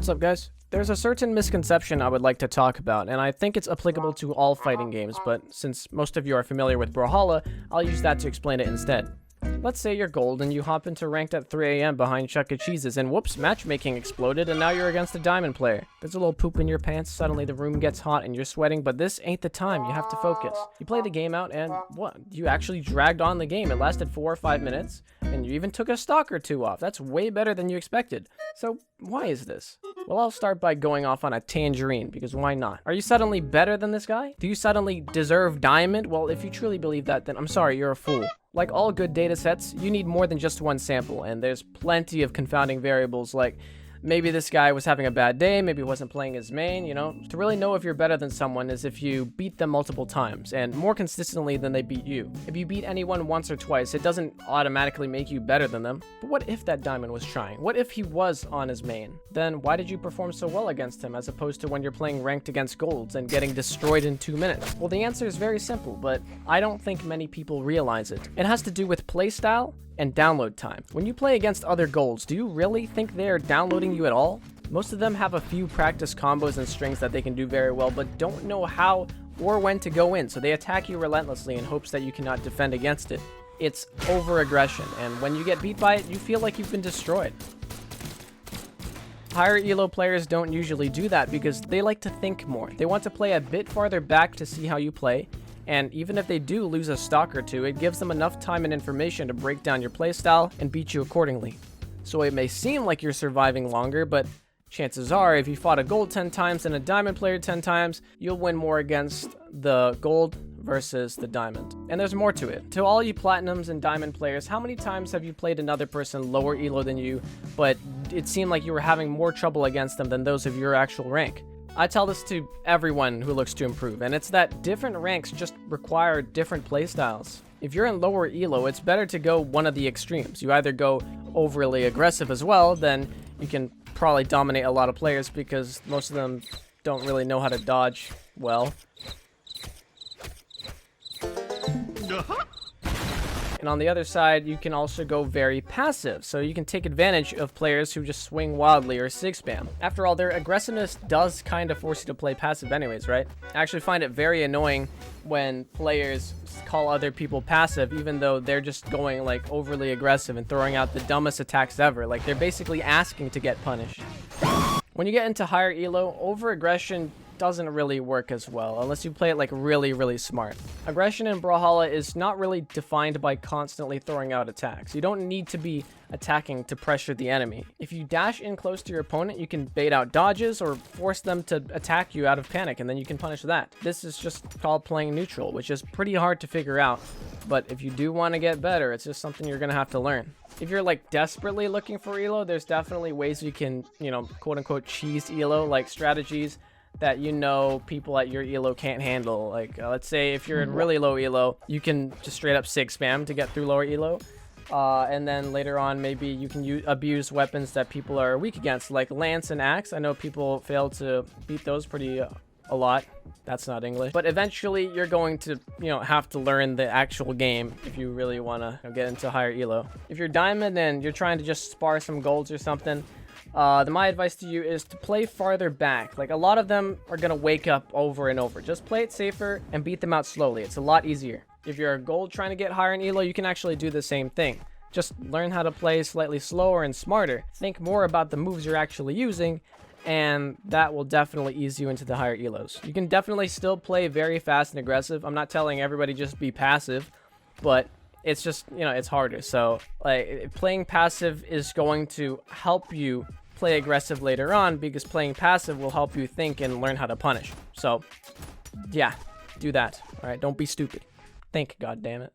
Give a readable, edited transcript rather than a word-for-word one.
What's up, guys? There's a certain misconception I would like to talk about, and I think it's applicable to all fighting games, but since most of you are familiar with Brawlhalla, I'll use that to explain it instead. Let's say you're gold and you hop into ranked at 3 AM behind Chuck E. Cheese's, and whoops, matchmaking exploded and now you're against a diamond player. There's a little poop in your pants, suddenly the room gets hot and you're sweating, but this ain't the time, you have to focus. You play the game out and what? You actually dragged on the game. It lasted 4 or 5 minutes, and you even took a stock or two off. That's way better than you expected. So why is this? Well, I'll start by going off on a tangerine, because why not? Are you suddenly better than this guy? Do you suddenly deserve diamond? Well, if you truly believe that, then I'm sorry, you're a fool. Like all good data sets, you need more than just one sample, and there's plenty of confounding variables like maybe this guy was having a bad day, maybe he wasn't playing his main, you know? To really know if you're better than someone is if you beat them multiple times, and more consistently than they beat you. If you beat anyone once or twice, it doesn't automatically make you better than them. But what if that diamond was trying? What if he was on his main? Then why did you perform so well against him as opposed to when you're playing ranked against golds and getting destroyed in 2 minutes? Well, the answer is very simple, but I don't think many people realize it. It has to do with playstyle and download time. When you play against other golds, do you really think they are downloading you at all? Most of them have a few practice combos and strings that they can do very well, but don't know how or when to go in, so they attack you relentlessly in hopes that you cannot defend against it. It's over-aggression, and when you get beat by it, you feel like you've been destroyed. Higher Elo players don't usually do that because they like to think more. They want to play a bit farther back to see how you play, and even if they do lose a stock or two, it gives them enough time and information to break down your playstyle and beat you accordingly. So it may seem like you're surviving longer, but chances are if you fought a gold 10 times and a diamond player 10 times, you'll win more against the gold versus the diamond. And there's more to it. To all you platinums and diamond players, how many times have you played another person lower elo than you, but it seemed like you were having more trouble against them than those of your actual rank? I tell this to everyone who looks to improve, and it's that different ranks just require different playstyles. If you're in lower elo, it's better to go one of the extremes. You either go overly aggressive as well, then you can probably dominate a lot of players because most of them don't really know how to dodge well. And on the other side, you can also go very passive, so you can take advantage of players who just swing wildly or sig spam. After all, their aggressiveness does kind of force you to play passive anyways, right? I actually find it very annoying when players call other people passive, even though they're just going like overly aggressive and throwing out the dumbest attacks ever. Like they're basically asking to get punished. When you get into higher elo, over-aggression doesn't really work as well unless you play it like really smart. Aggression in Brawlhalla is not really defined by constantly throwing out attacks. You don't need to be attacking to pressure the enemy. If you dash in close to your opponent, you can bait out dodges or force them to attack you out of panic, and then you can punish that. This is just called playing neutral, which is pretty hard to figure out, but if you do want to get better, it's just something you're gonna have to learn. If you're like desperately looking for elo, there's definitely ways you can, you know, quote-unquote cheese elo, like strategies that you know people at your elo can't handle. Like let's say if you're in really low elo, you can just straight up sig spam to get through lower elo, and then later on maybe you can abuse weapons that people are weak against, like lance and axe. I know people fail to beat those pretty a lot. That's not English, but eventually you're going to, you know, have to learn the actual game if you really want to get into higher elo. If you're diamond and you're trying to just spar some golds or something, then my advice to you is to play farther back. Like a lot of them are gonna wake up over and over. Just play it safer and beat them out slowly. It's a lot easier. If you're a gold trying to get higher in elo, you can actually do the same thing. Just learn how to play slightly slower and smarter. Think more about the moves you're actually using, and that will definitely ease you into the higher elos. You can definitely still play very fast and aggressive. I'm not telling everybody just be passive, but it's just, you know, it's harder. So like playing passive is going to help you play aggressive later on, because playing passive will help you think and learn how to punish. So yeah, do that. All right, don't be stupid. Think, god damn it.